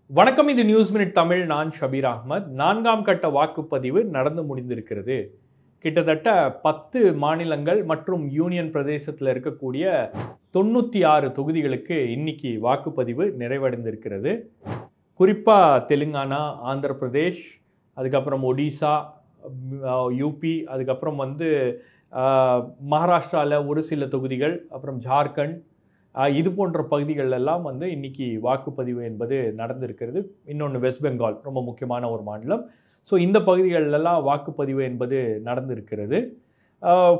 வணக்கம். இது news minute Tamil. நான் ஷபீர் அகமது. 4ஆம் கட்ட வாக்குப்பதிவு நடந்து முடிந்திருக்கிறது. கிட்டத்தட்ட 10 மாநிலங்கள் மற்றும் யூனியன் பிரதேசத்தில் இருக்கக்கூடிய 96 தொகுதிகளுக்கு இன்னைக்கு வாக்குப்பதிவு நிறைவடைந்திருக்கிறது. குறிப்பாக தெலுங்கானா, ஆந்திர பிரதேஷ், அதுக்கப்புறம் ஒடிசா, யூபி, அதுக்கப்புறம் மகாராஷ்டிராவில் ஒரு சில தொகுதிகள், அப்புறம் ஜார்க்கண்ட், இது போன்ற பகுதிகளெல்லாம் இன்னைக்கு வாக்குப்பதிவு என்பது நடந்திருக்கிறது. இன்னொன்று வெஸ்ட் பெங்கால், ரொம்ப முக்கியமான ஒரு மாநிலம். ஸோ இந்த பகுதிகளெல்லாம் வாக்குப்பதிவு என்பது நடந்திருக்கிறது.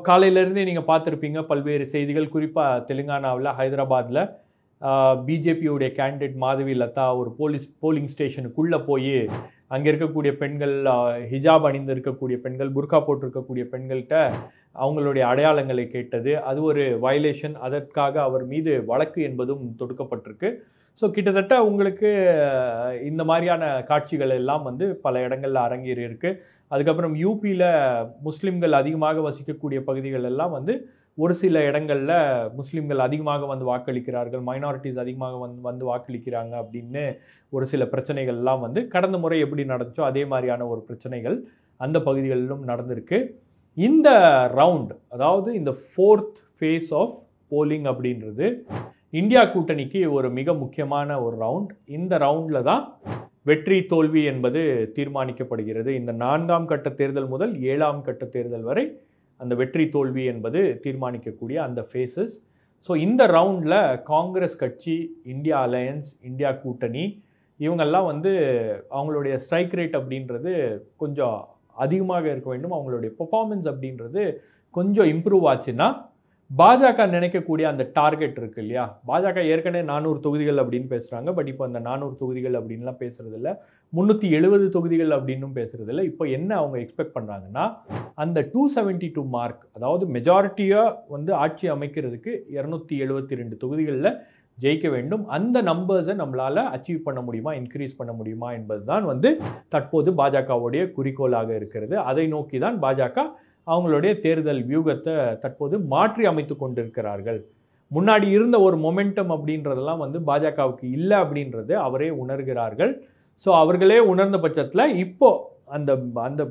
காலையிலேருந்தே நீங்கள் பார்த்துருப்பீங்க பல்வேறு செய்திகள். குறிப்பாக தெலுங்கானாவில் ஹைதராபாத்தில் பிஜேபியுடைய கேண்டிடேட் மாதவி லதா ஒரு போலிங் ஸ்டேஷனுக்குள்ளே போய் அங்கே இருக்கக்கூடிய பெண்கள், ஹிஜாப் அணிந்து இருக்கக்கூடிய பெண்கள், புர்கா போட்டிருக்கக்கூடிய பெண்கள்கிட்ட அவங்களுடைய அடையாளங்களை கேட்டது. அது ஒரு வயலேஷன். அதற்காக அவர் மீது வழக்கு என்பதும் தொடுக்கப்பட்டிருக்கு. ஸோ கிட்டத்தட்ட உங்களுக்கு இந்த மாதிரியான காட்சிகள் எல்லாம் பல இடங்களில் அரங்கேறி இருக்கு. அதுக்கப்புறம் யூபியில் முஸ்லீம்கள் அதிகமாக வசிக்கக்கூடிய பகுதிகள் எல்லாம் ஒரு சில இடங்களில் முஸ்லீம்கள் அதிகமாக வாக்களிக்கிறார்கள், மைனாரிட்டிஸ் அதிகமாக வந்து வாக்களிக்கிறாங்க அப்படின்னு ஒரு சில பிரச்சனைகள் எல்லாம் கடந்த முறை எப்படி நடந்துச்சோ அதே மாதிரியான ஒரு பிரச்சனைகள் அந்த பகுதிகளிலும் நடந்திருக்கு. இந்த ரவுண்ட், அதாவது இந்த 4th phase ஆஃப் போலிங் அப்படின்றது இந்தியா கூட்டணிக்கு ஒரு மிக முக்கியமான ஒரு ரவுண்ட். இந்த ரவுண்டில் தான் வெற்றி தோல்வி என்பது தீர்மானிக்கப்படுகிறது. இந்த 4ஆம் கட்ட தேர்தல் முதல் 7ஆம் கட்ட தேர்தல் வரை அந்த வெற்றி தோல்வி என்பது தீர்மானிக்கக்கூடிய அந்த ஃபேஸஸ். ஸோ இந்த ரவுண்டில் காங்கிரஸ் கட்சி, இந்தியா அலையன்ஸ், இந்தியா கூட்டணி இவங்கெல்லாம் அவங்களுடைய ஸ்ட்ரைக் ரேட் அப்படின்றது கொஞ்சம் அதிகமாக இருக்க வேண்டும். அவங்களுடைய பெர்ஃபார்மன்ஸ் அப்படின்றது கொஞ்சம் இம்ப்ரூவ் ஆச்சுன்னா பாஜக நினைக்கக்கூடிய அந்த டார்கெட் இருக்கு இல்லையா. பாஜக ஏற்கனவே 400 தொகுதிகள் அப்படின்னு பேசுகிறாங்க. பட் இப்போ அந்த 400 தொகுதிகள் அப்படின்லாம் பேசுறது இல்லை, 370 தொகுதிகள் அப்படின்னும் பேசுறது இல்லை. இப்போ என்ன அவங்க எக்ஸ்பெக்ட் பண்ணுறாங்கன்னா அந்த 272 மார்க், அதாவது மெஜாரிட்டியாக ஆட்சி அமைக்கிறதுக்கு 272 தொகுதிகளில் ஜெயிக்க வேண்டும். அந்த நம்பர்ஸை நம்மளால் அச்சீவ் பண்ண முடியுமா, இன்க்ரீஸ் பண்ண முடியுமா என்பது தான் தற்போது பாஜகவுடைய குறிக்கோளாக இருக்கிறது. அதை நோக்கி தான் பாஜக அவங்களுடைய தேர்தல் வியூகத்தை தற்போது மாற்றி அமைத்து கொண்டிருக்கிறார்கள். முன்னாடி இருந்த ஒரு மொமெண்டம் அப்படின்றதெல்லாம் பாஜகவுக்கு இல்லை அப்படின்றது அவரே உணர்கிறார்கள். ஸோ அவர்களே உணர்ந்த பட்சத்தில் இப்போ அந்த அந்த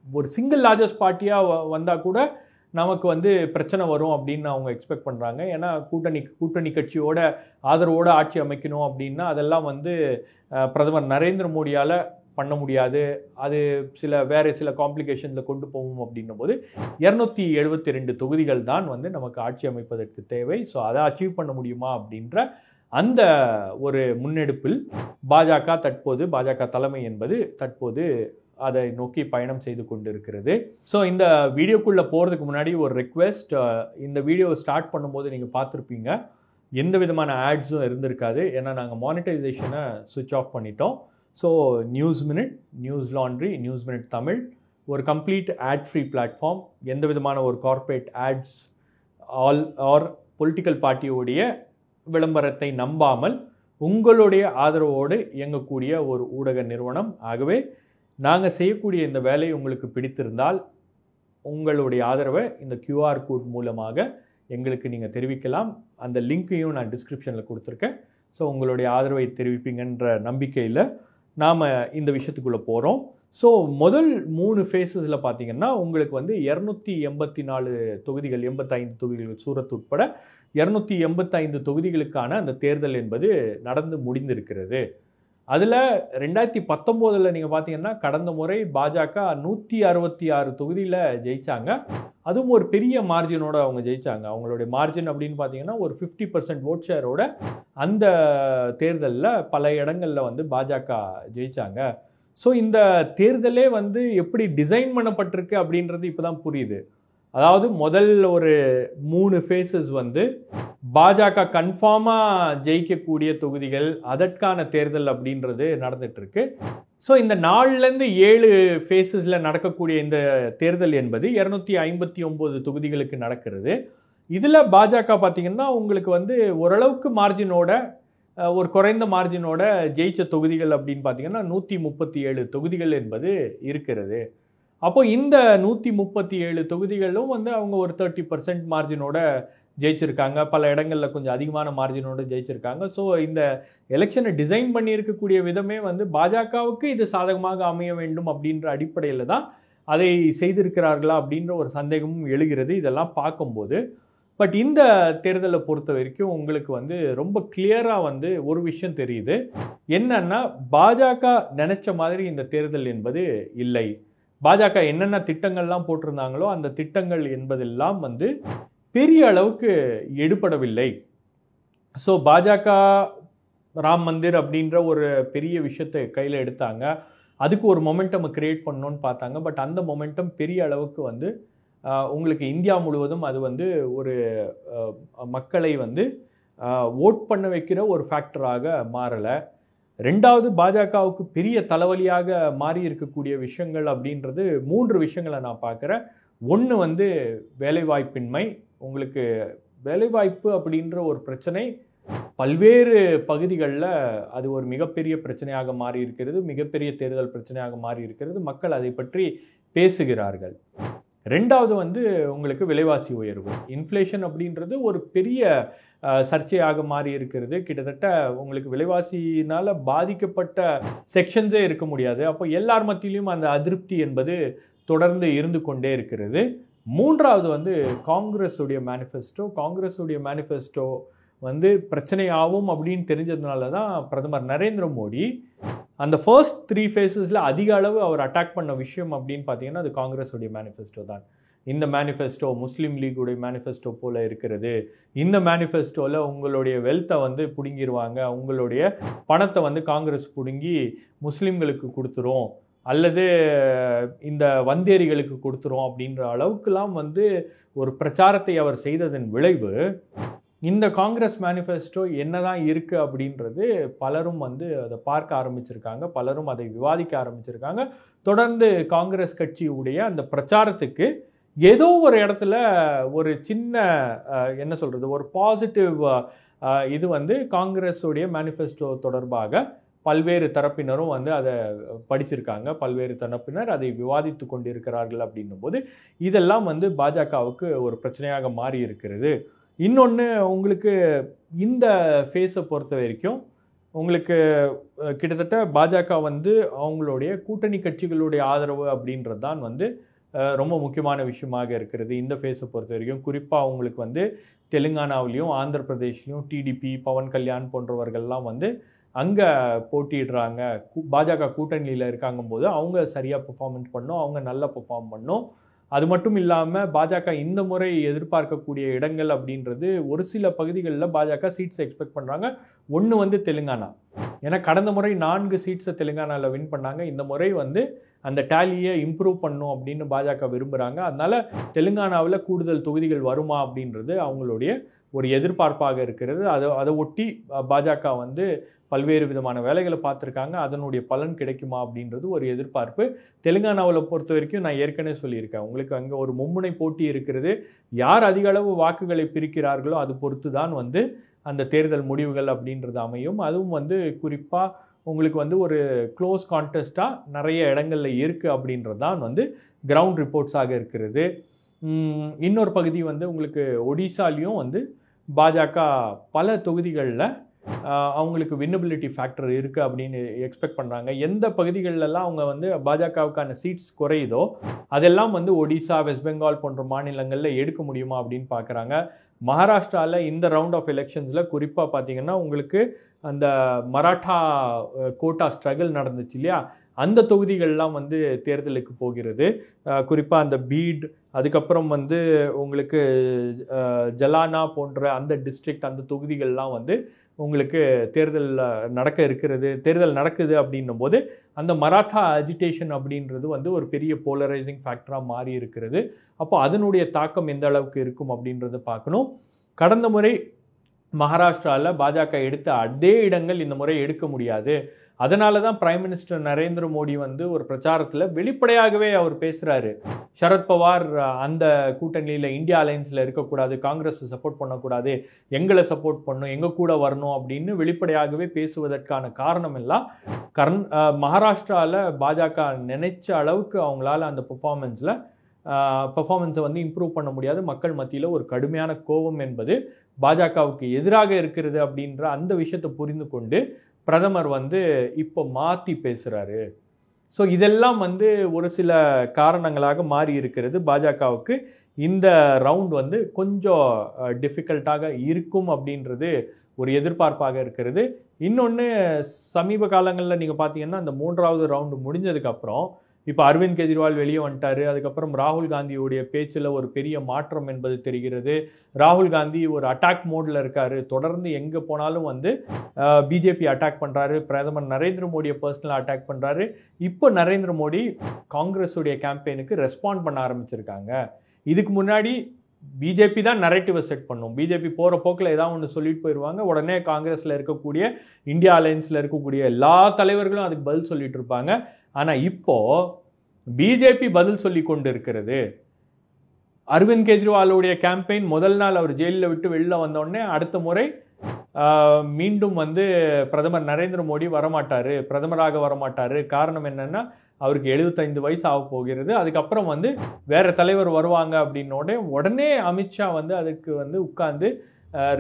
ஒரு சிங்கிள் லார்ஜஸ்ட் பார்ட்டியாக வந்தால் கூட நமக்கு பிரச்சனை வரும் அப்படின்னு அவங்க எக்ஸ்பெக்ட் பண்ணுறாங்க. ஏன்னா கூட்டணி கட்சியோட ஆதரவோடு ஆட்சி அமைக்கணும் அப்படின்னா அதெல்லாம் பிரதமர் நரேந்திர மோடியால் பண்ண முடியாது. அது வேறு சில காம்ப்ளிகேஷனில் கொண்டு போகும் அப்படின்னும் போது 272 தொகுதிகள் தான் நமக்கு ஆட்சி அமைப்பதற்கு தேவை. ஸோ அதை அச்சீவ் பண்ண முடியுமா அப்படின்ற அந்த ஒரு முன்னெடுப்பில் பாஜக தலைமை என்பது தற்போது அதை நோக்கி பயணம் செய்து கொண்டிருக்கிறது. ஸோ இந்த வீடியோக்குள்ளே போகிறதுக்கு முன்னாடி ஒரு ரெக்வெஸ்ட். இந்த வீடியோவை ஸ்டார்ட் பண்ணும்போது நீங்கள் பார்த்துருப்பீங்க எந்த விதமான ஆட்ஸும் இருந்திருக்காது. ஏன்னா நாங்கள் மானிட்டைசேஷனை சுவிட்ச் ஆஃப் பண்ணிட்டோம். So news minute, news laundry, news minute Tamil ஒரு கம்ப்ளீட் ஆட் ஃப்ரீ பிளாட்ஃபார்ம். எந்த விதமான ஒரு கார்ப்பரேட் ஆட்ஸ் ஆர் பொலிட்டிக்கல் பார்ட்டியோடைய விளம்பரத்தை நம்பாமல் உங்களுடைய ஆதரவோடு இயங்கக்கூடிய ஒரு ஊடக நிறுவனம். ஆகவே நாங்கள் செய்யக்கூடிய இந்த வேலை உங்களுக்கு பிடித்திருந்தால் உங்களுடைய ஆதரவை இந்த QR கோட் மூலமாக எங்களுக்கு நீங்கள் தெரிவிக்கலாம். அந்த லிங்க்கையும் நான் டிஸ்கிரிப்ஷனில் கொடுத்துருக்கேன். ஸோ உங்களுடைய ஆதரவை தெரிவிப்பீங்கன்ற நம்பிக்கையில் நாம் இந்த விஷயத்துக்குள்ளே போகிறோம். ஸோ முதல் 3 ஃபேஸஸில் பார்த்தீங்கன்னா உங்களுக்கு 284 தொகுதிகள், 85 தொகுதிகள் சூரத் உட்பட 285 தொகுதிகளுக்கான அந்த தேர்தல் என்பது நடந்து முடிந்திருக்கிறது. அதில் 2019 நீங்கள் பார்த்தீங்கன்னா கடந்த முறை பாஜக 166 தொகுதியில் ஜெயித்தாங்க. அதுவும் ஒரு பெரிய மார்ஜினோட அவங்க ஜெயித்தாங்க. அவங்களுடைய மார்ஜின் அப்படின்னு பார்த்தீங்கன்னா ஒரு 50% ஓட் ஷேரோட அந்த தேர்தலில் பல இடங்களில் பாஜக ஜெயித்தாங்க. ஸோ இந்த தேர்தலே எப்படி டிசைன் பண்ணப்பட்டிருக்கு அப்படின்றது இப்போ தான் புரியுது. அதாவது முதல் ஒரு 3 ஃபேஸஸ் பாஜக கன்ஃபார்மாக ஜெயிக்கக்கூடிய தொகுதிகள், அதற்கான தேர்தல் அப்படின்றது நடந்துகிட்ருக்கு. ஸோ இந்த 4லேருந்து 7 ஃபேஸஸில் நடக்கக்கூடிய இந்த தேர்தல் என்பது 259 தொகுதிகளுக்கு நடக்கிறது. இதில் பாஜக பார்த்திங்கன்னா உங்களுக்கு ஓரளவுக்கு மார்ஜினோட, ஒரு குறைந்த மார்ஜினோட ஜெயிச்ச தொகுதிகள் அப்படின்னு பார்த்தீங்கன்னா 137 தொகுதிகள் என்பது இருக்கிறது. அப்போ இந்த 137 தொகுதிகளும் அவங்க ஒரு 30% மார்ஜினோட ஜெயிச்சிருக்காங்க, பல இடங்களில் கொஞ்சம் அதிகமான மார்ஜினோடு ஜெயிச்சிருக்காங்க. ஸோ இந்த எலெக்ஷனை டிசைன் பண்ணியிருக்கக்கூடிய விதமே வந்து பாஜகவுக்கு இது சாதகமாக அமைய வேண்டும் அப்படின்ற அடிப்படையில் தான் அதை செய்திருக்கிறார்களா அப்படின்ற ஒரு சந்தேகமும் எழுகிறது இதெல்லாம் பார்க்கும்போது. பட் இந்த தேர்தலை பொறுத்த வரைக்கும் உங்களுக்கு வந்து ரொம்ப கிளியராக வந்து ஒரு விஷயம் தெரியுது. என்னன்னா, பாஜக நினைச்ச மாதிரி இந்த தேர்தல் என்பது இல்லை. பாஜக என்னென்ன திட்டங்கள்லாம் போட்டிருந்தாங்களோ அந்த திட்டங்கள் என்பதெல்லாம் வந்து பெரிய அளவுக்கு எடுபடவில்லை. ஸோ பாஜக ராம் மந்திர் அப்படின்ற ஒரு பெரிய விஷயத்தை கையில் எடுத்தாங்க. அதுக்கு ஒரு மொமெண்டம் கிரியேட் பண்ணணும்னு பார்த்தாங்க. பட் அந்த மொமெண்டம் பெரிய அளவுக்கு வந்து உங்களுக்கு இந்தியா முழுவதும் அது வந்து ஒரு மக்களை வந்து ஓட் பண்ண வைக்கிற ஒரு ஃபேக்டராக மாறலை. ரெண்டாவது, பாஜகவுக்கு பெரிய தலைவலியாக மாறி இருக்கக்கூடிய விஷயங்கள் அப்படின்றது 3 விஷயங்களை நான் பார்க்குறேன். ஒன்று வந்து வேலைவாய்ப்பின்மை. உங்களுக்கு வேலைவாய்ப்பு அப்படின்ற ஒரு பிரச்சனை பல்வேறு பகுதிகளில் அது ஒரு மிகப்பெரிய பிரச்சனையாக மாறி இருக்கிறது, மிகப்பெரிய தேர்தல் பிரச்சனையாக மாறி இருக்கிறது. மக்கள் அதை பற்றி பேசுகிறார்கள். ரெண்டாவது வந்து உங்களுக்கு விலைவாசி உயர்வு, இன்ஃப்ளேஷன் அப்படின்றது ஒரு பெரிய சர்ச்சையாக மாறி இருக்கிறது. கிட்டத்தட்ட உங்களுக்கு விலைவாசினால் பாதிக்கப்பட்ட செக்ஷன்ஸே இருக்க முடியாது. அப்போ எல்லார் மத்தியிலும் அந்த அதிருப்தி என்பது தொடர்ந்து இருந்து கொண்டே இருக்கிறது. மூன்றாவது வந்து காங்கிரஸுடைய மேனிஃபெஸ்டோ வந்து பிரச்சனையாகும் அப்படின்னு தெரிஞ்சதுனால தான் பிரதமர் நரேந்திர மோடி அந்த ஃபர்ஸ்ட் 3 phases அதிக அளவு அவர் அட்டாக் பண்ண விஷயம் அப்படின்னு பார்த்தீங்கன்னா அது காங்கிரஸுடைய மேனிஃபெஸ்டோ தான். இந்த மேனிஃபெஸ்டோ முஸ்லீம் லீக்குடைய மேனிஃபெஸ்டோ போல் இருக்கிறது. இந்த மேனிஃபெஸ்டோவில் உங்களுடைய வெல்த்தை வந்து பிடுங்கிடுவாங்க, உங்களுடைய பணத்தை வந்து காங்கிரஸ் பிடுங்கி முஸ்லீம்களுக்கு கொடுத்துரும் அல்லது இந்த வந்தேரிகளுக்கு கொடுத்துரும் அப்படின்ற அளவுக்குலாம் வந்து ஒரு பிரச்சாரத்தை அவர் செய்ததன் விளைவு இந்த காங்கிரஸ் மேனிஃபெஸ்டோ என்னதான் இருக்கு அப்படின்றது பலரும் வந்து அதை பார்க்க ஆரம்பிச்சிருக்காங்க, பலரும் அதை விவாதிக்க ஆரம்பிச்சிருக்காங்க. தொடர்ந்து காங்கிரஸ் கட்சியுடைய அந்த பிரச்சாரத்துக்கு ஏதோ ஒரு இடத்துல ஒரு சின்ன என்ன சொல்றது, ஒரு பாசிட்டிவ் இது வந்து காங்கிரஸுடைய மேனிஃபெஸ்டோ தொடர்பாக பல்வேறு தரப்பினரும் வந்து அதை படிச்சிருக்காங்க, பல்வேறு தரப்பினர் அதை விவாதித்து கொண்டிருக்கிறார்கள். அப்படின்னும் போது இதெல்லாம் வந்து பாஜகவுக்கு ஒரு பிரச்சனையாக மாறி இருக்கிறது. இன்னொன்று, உங்களுக்கு இந்த ஃபேஸை பொறுத்த வரைக்கும் உங்களுக்கு கிட்டத்தட்ட பாஜக வந்து அவங்களுடைய கூட்டணி கட்சிகளுடைய ஆதரவு அப்படின்றது தான் வந்து ரொம்ப முக்கியமான விஷயமாக இருக்கிறது இந்த ஃபேஸை பொறுத்த வரைக்கும். குறிப்பாக அவங்களுக்கு வந்து தெலுங்கானாவிலையும் ஆந்திர பிரதேஷ்லையும் டிடிபி, பவன் கல்யாண் போன்றவர்கள்லாம் வந்து அங்கே போட்டிடுறாங்க. பாஜக கூட்டணியில் இருக்காங்கும் போது அவங்க சரியாக பெர்ஃபார்மன்ஸ் பண்ணணும், அவங்க நல்லா பெர்ஃபார்ம் பண்ணணும். அது மட்டும் இல்லாமல் பாஜக இந்த முறை எதிர்பார்க்கக்கூடிய இடங்கள் அப்படின்றது ஒரு சில பகுதிகளில் பாஜக சீட்ஸ் எக்ஸ்பெக்ட் பண்ணுறாங்க. ஒன்று வந்து தெலுங்கானா, ஏன்னா கடந்த முறை 4 சீட்ஸை தெலுங்கானாவில் வின் பண்ணாங்க. இந்த முறை வந்து அந்த டேலியை இம்ப்ரூவ் பண்ணும் அப்படின்னு பாஜக விரும்புகிறாங்க. அதனால் தெலுங்கானாவில் கூடுதல் தொகுதிகள் வருமா அப்படின்றது அவங்களுடைய ஒரு எதிர்பார்ப்பாக இருக்கிறது. அதை ஒட்டி பாஜக வந்து பல்வேறு விதமான வேலைகளை பார்த்துருக்காங்க. அதனுடைய பலன் கிடைக்குமா அப்படின்றது ஒரு எதிர்பார்ப்பு. தெலுங்கானாவில் பொறுத்த வரைக்கும் நான் ஏற்கனவே சொல்லியிருக்கேன், உங்களுக்கு அங்கே ஒரு மும்முனை போட்டி இருக்கிறது. யார் அதிக அளவு வாக்குகளை பிரிக்கிறார்களோ அது பொறுத்து தான் வந்து அந்த தேர்தல் முடிவுகள் அப்படின்றது அமையும். அதுவும் வந்து குறிப்பாக உங்களுக்கு வந்து ஒரு க்ளோஸ் கான்டெஸ்ட்டாக நிறைய இடங்களில் இருக்குது அப்படின்றது தான் வந்து கிரவுண்ட் ரிப்போர்ட்ஸாக இருக்கிறது. இன்னொரு பகுதி வந்து உங்களுக்கு ஒடிசாலையும் வந்து பாஜக பல தொகுதிகளில் அவங்களுக்கு வின்னபிலிட்டி ஃபேக்டர் இருக்குது அப்படின்னு எக்ஸ்பெக்ட் பண்ணுறாங்க. எந்த பகுதிகளெல்லாம் அவங்க வந்து பாஜகவுக்கான சீட்ஸ் குறையுதோ அதெல்லாம் வந்து ஒடிசா, வெஸ்ட் பெங்கால் போன்ற மாநிலங்களில் எடுக்க முடியுமா அப்படின்னு பார்க்குறாங்க. மகாராஷ்டிராவில் இந்த ரவுண்ட் ஆஃப் எலெக்ஷன்ஸில் குறிப்பாக பார்த்தீங்கன்னா உங்களுக்கு அந்த மராட்டா கோட்டா ஸ்ட்ரகிள் நடந்துச்சு இல்லையா, அந்த தொகுதிகள்லாம் வந்து தேர்தலுக்கு போகிறது. குறிப்பாக அந்த பீட், அதுக்கப்புறம் வந்து உங்களுக்கு ஜலானா போன்ற அந்த டிஸ்ட்ரிக்ட், அந்த தொகுதிகள்லாம் வந்து உங்களுக்கு தேர்தல் நடக்குது அப்படின்னும் போது அந்த மராட்டா அஜிடேஷன் அப்படின்றது வந்து ஒரு பெரிய போலரைசிங் ஃபேக்டராக மாறி இருக்கிறது. அப்போ அதனுடைய தாக்கம் எந்த அளவுக்கு இருக்கும் அப்படின்றத பார்க்கணும். கடந்த முறை மகாராஷ்டிராவில் பாஜக எடுத்த அதே இடங்கள் இந்த முறை எடுக்க முடியாது. அதனால தான் பிரைம் மினிஸ்டர் நரேந்திர மோடி வந்து ஒரு பிரச்சாரத்தில் வெளிப்படையாகவே அவர் பேசுகிறாரு, சரத்பவார் அந்த கூட்டணியில் இந்தியா அலையன்ஸில் இருக்கக்கூடாது, காங்கிரஸை சப்போர்ட் பண்ணக்கூடாது, எங்களை சப்போர்ட் பண்ணணும், எங்கள் கூட வரணும் அப்படின்னு வெளிப்படையாகவே பேசுவதற்கான காரணம் எல்லாம் மகாராஷ்டிராவில் பாஜக நினைச்ச அளவுக்கு அவங்களால அந்த பெர்ஃபார்மன்ஸில் பெர்ஃபார்மன்ஸை வந்து இம்ப்ரூவ் பண்ண முடியாது. மக்கள் மத்தியில் ஒரு கடுமையான கோபம் என்பது பாஜகவுக்கு எதிராக இருக்கிறது அப்படின்ற அந்த விஷயத்தை புரிந்து கொண்டு பிரதமர் வந்து இப்போ மாற்றி பேசுகிறாரு. ஸோ இதெல்லாம் வந்து ஒரு சில காரணங்களாக மாறி இருக்கிறது. பாஜகவுக்கு இந்த ரவுண்ட் வந்து கொஞ்சம் டிஃபிகல்ட்டாக இருக்கும் அப்படின்றது ஒரு எதிர்பார்ப்பாக இருக்கிறது. இன்னொன்று, சமீப காலங்களில் நீங்கள் பார்த்தீங்கன்னா அந்த 3வது ரவுண்டு முடிஞ்சதுக்கப்புறம் இப்போ அரவிந்த் கெஜ்ரிவால் வெளியே வந்துட்டார். அதுக்கப்புறம் ராகுல் காந்தியுடைய பேச்சில் ஒரு பெரிய மாற்றம் என்பது தெரிகிறது. ராகுல் காந்தி ஒரு அட்டாக் மோடில் இருக்கார். தொடர்ந்து எங்கே போனாலும் வந்து பிஜேபி அட்டாக் பண்ணுறாரு. பிரதமர் நரேந்திர மோடியை பர்சனலாக அட்டாக் பண்ணுறாரு. இப்போ நரேந்திர மோடி காங்கிரஸுடைய கேம்பெயினுக்கு ரெஸ்பாண்ட் பண்ண ஆரம்பிச்சிருக்காங்க. இதுக்கு முன்னாடி பிஜேபி தான் நரேட்டிவை செட் பண்ணும். பிஜேபி போகிற போக்கில் ஏதாவது ஒன்று சொல்லிட்டு போயிடுவாங்க. உடனே காங்கிரஸில் இருக்கக்கூடிய இந்தியா அலையன்ஸில் இருக்கக்கூடிய எல்லா தலைவர்களும் அதுக்கு பதில் சொல்லிட்டு இருப்பாங்க. ஆனால் இப்போ பிஜேபி பதில் சொல்லி கொண்டு இருக்கிறது. அரவிந்த் கெஜ்ரிவாலுடைய கேம்பெயின் முதல் நாள் அவர் ஜெயிலில் விட்டு வெளில வந்தோடனே அடுத்த முறை மீண்டும் வந்து பிரதமர் நரேந்திர மோடி வரமாட்டார், பிரதமராக வரமாட்டார். காரணம் என்னன்னா அவருக்கு 75 வயசு ஆக போகிறது. அதுக்கப்புறம் வந்து வேற தலைவர் வருவாங்க அப்படின்னோட உடனே அமித்ஷா வந்து அதுக்கு வந்து உட்கார்ந்து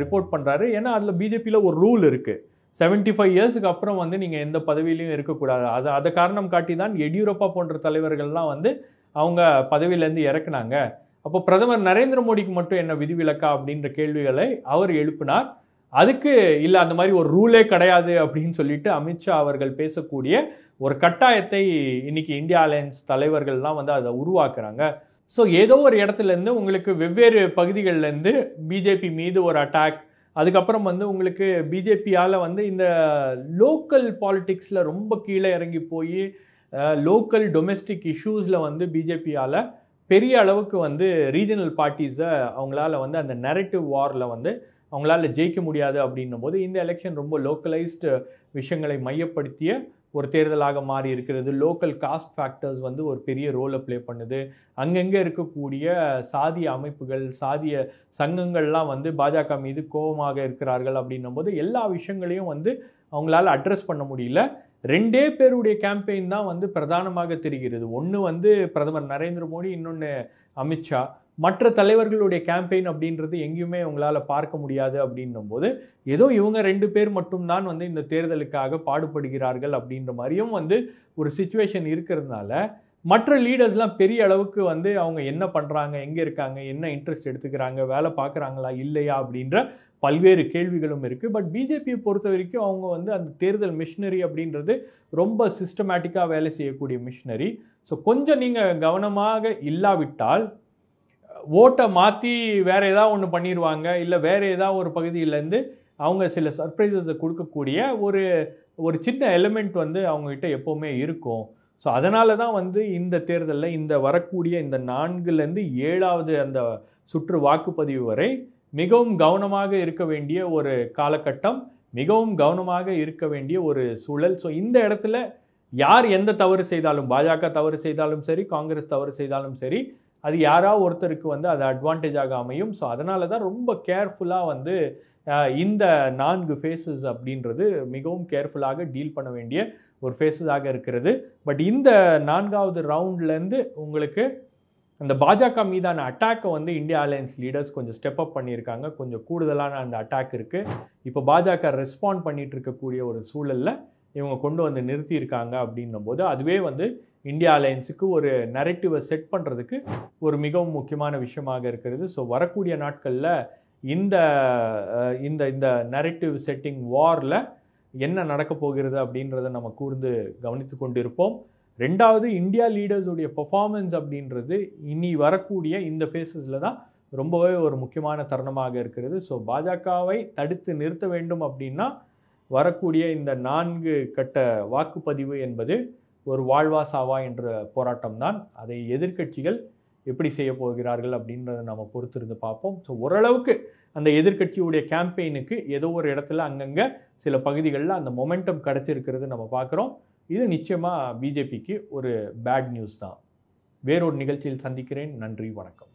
ரிப்போர்ட் பண்ணுறாரு. ஏன்னா அதில் பிஜேபியில் ஒரு ரூல் இருக்குது, 75 இயர்ஸுக்கு அப்புறம் வந்து நீங்கள் எந்த பதவியிலையும் இருக்கக்கூடாது. அதை காரணம் காட்டி தான் எடியூரப்பா போன்ற தலைவர்கள்லாம் வந்து அவங்க பதவியிலேருந்து இறக்குனாங்க. அப்போ பிரதமர் நரேந்திர மோடிக்கு மட்டும் என்ன விதிவிலக்கா அப்படின்ற கேள்விகளை அவர் எழுப்பினார். அதுக்கு இல்லை, அந்த மாதிரி ஒரு ரூலே கிடையாது அப்படின்னு சொல்லிட்டு அமித்ஷா அவர்கள் பேசக்கூடிய ஒரு கட்டாயத்தை இன்னைக்கு இந்தியா அலையன்ஸ் தலைவர்கள்லாம் வந்து அதை உருவாக்குறாங்க. ஸோ ஏதோ ஒரு இடத்துலேருந்து உங்களுக்கு வெவ்வேறு பகுதிகளிலேருந்து பிஜேபி மீது ஒரு அட்டாக், அதுக்கப்புறம் வந்து உங்களுக்கு பிஜேபியால் வந்து இந்த லோக்கல் பாலிட்டிக்ஸில் ரொம்ப கீழே இறங்கி போய் லோக்கல் டொமெஸ்டிக் இஷ்யூஸில் வந்து பிஜேபியால் பெரிய அளவுக்கு வந்து ரீஜனல் பார்ட்டிஸை அவங்களால வந்து அந்த நரேட்டிவ் வாரில் வந்து அவங்களால ஜெயிக்க முடியாது அப்படின்னும் போது இந்த எலெக்ஷன் ரொம்ப லோக்கலைஸ்டு விஷயங்களை மையப்படுத்திய ஒரு தேர்தலாக மாறி இருக்கிறது. லோக்கல் காஸ்ட் ஃபேக்டர்ஸ் வந்து ஒரு பெரிய ரோலை ப்ளே பண்ணுது. அங்கங்கே இருக்கக்கூடிய சாதிய அமைப்புகள், சாதிய சங்கங்கள்லாம் வந்து பாஜக மீது கோபமாக இருக்கிறார்கள் அப்படின்னும் போது எல்லா விஷயங்களையும் வந்து அவங்களால அட்ரஸ் பண்ண முடியல. 2 பேருடைய கேம்பெயின் தான் வந்து பிரதானமாக தெரிகிறது. ஒன்று வந்து பிரதமர் நரேந்திர மோடி, இன்னொன்று அமித்ஷா. மற்ற தலைவர்களுடைய கேம்பெயின் அப்படின்றது எங்கேயுமே உங்களால் பார்க்க முடியாது. அப்படின்னும் போது ஏதோ இவங்க 2 பேர் மட்டும்தான் வந்து இந்த தேர்தலுக்காக பாடுபடுகிறார்கள் அப்படின்ற மாதிரியும் வந்து ஒரு சிச்சுவேஷன் இருக்கிறதுனால மற்ற லீடர்ஸ்லாம் பெரிய அளவுக்கு வந்து அவங்க என்ன பண்ணுறாங்க, எங்கே இருக்காங்க, என்ன இன்ட்ரெஸ்ட் எடுத்துக்கிறாங்க, வேலை பார்க்குறாங்களா இல்லையா அப்படின்ற பல்வேறு கேள்விகளும் இருக்குது. பட் பிஜேபியை பொறுத்த வரைக்கும் அவங்க வந்து அந்த தேர்தல் மிஷினரி அப்படின்றது ரொம்ப சிஸ்டமேட்டிக்காக வேலை செய்யக்கூடிய மிஷினரி. ஸோ கொஞ்சம் நீங்கள் கவனமாக இல்லாவிட்டால் ஓட்டை மாற்றி வேறு ஏதாவது ஒன்று பண்ணிடுவாங்க. இல்லை வேறு ஏதாவது ஒரு பகுதியிலேருந்து அவங்க சில சர்ப்ரைசஸை கொடுக்கக்கூடிய ஒரு சின்ன எலிமெண்ட் வந்து அவங்ககிட்ட எப்போவுமே இருக்கும். ஸோ அதனால தான் வந்து இந்த தேர்தலில் இந்த வரக்கூடிய இந்த 4லேருந்து 7வது அந்த சுற்று வாக்குப்பதிவு வரை மிகவும் கவனமாக இருக்க வேண்டிய ஒரு காலகட்டம், மிகவும் கவனமாக இருக்க வேண்டிய ஒரு சூழல். ஸோ இந்த இடத்துல யார் எந்த தவறு செய்தாலும், பாஜக தவறு செய்தாலும் சரி, காங்கிரஸ் தவறு செய்தாலும் சரி, அது யாராவது ஒருத்தருக்கு வந்து அது அட்வான்டேஜாக அமையும். ஸோ அதனால தான் ரொம்ப கேர்ஃபுல்லாக வந்து இந்த 4 ஃபேஸஸ் அப்படின்றது மிகவும் கேர்ஃபுல்லாக டீல் பண்ண வேண்டிய ஒரு ஃபேஸஸாக இருக்கிறது. பட் இந்த 4வது ரவுண்ட்லேருந்து உங்களுக்கு அந்த பாஜக மீதான அட்டாக்கை வந்து இந்தியா அலையன்ஸ் லீடர்ஸ் கொஞ்சம் ஸ்டெப் அப் பண்ணியிருக்காங்க. கொஞ்சம் கூடுதலான அந்த அட்டாக் இருக்குது. இப்போ பாஜக ரெஸ்பாண்ட் பண்ணிட்டு இருக்கக்கூடிய ஒரு சூழலில் இவங்க கொண்டு வந்து நிறுத்தியிருக்காங்க அப்படின்னும் போது அதுவே வந்து இந்தியா அலையன்ஸுக்கு ஒரு நரேட்டிவை செட் பண்ணுறதுக்கு ஒரு மிகவும் முக்கியமான விஷயமாக இருக்கிறது. ஸோ வரக்கூடிய நாட்களில் இந்த இந்த இந்த நரேட்டிவ் செட்டிங் வாரில் என்ன நடக்க போகிறது அப்படின்றத நம்ம கூர்ந்து கவனித்து கொண்டிருப்போம். 2வது, இந்தியா லீடர்ஸுடைய பர்ஃபார்மன்ஸ் அப்படின்றது இனி வரக்கூடிய இந்த ஃபேஸஸில் தான் ரொம்பவே ஒரு முக்கியமான தருணமாக இருக்கிறது. ஸோ பாஜகவை தடுத்து நிறுத்த வேண்டும் அப்படின்னா வரக்கூடிய இந்த 4 கட்ட வாக்குப்பதிவு என்பது ஒரு வாழ்வா சாவா என்ற போராட்டம் தான். அதை எதிர்க்கட்சிகள் எப்படி செய்ய போகிறார்கள் அப்படின்றத நம்ம பொறுத்திருந்து பார்ப்போம். ஸோ ஓரளவுக்கு அந்த எதிர்க்கட்சியுடைய கேம்பெயினுக்கு ஏதோ ஒரு இடத்துல அங்கங்கே சில பகுதிகளில் அந்த மொமெண்டம் கிடச்சிருக்கிறது நம்ம பார்க்குறோம். இது நிச்சயமாக பிஜேபிக்கு ஒரு பேட் நியூஸ் தான். வேறொரு நிகழ்ச்சியில் சந்திக்கிறேன். நன்றி, வணக்கம்.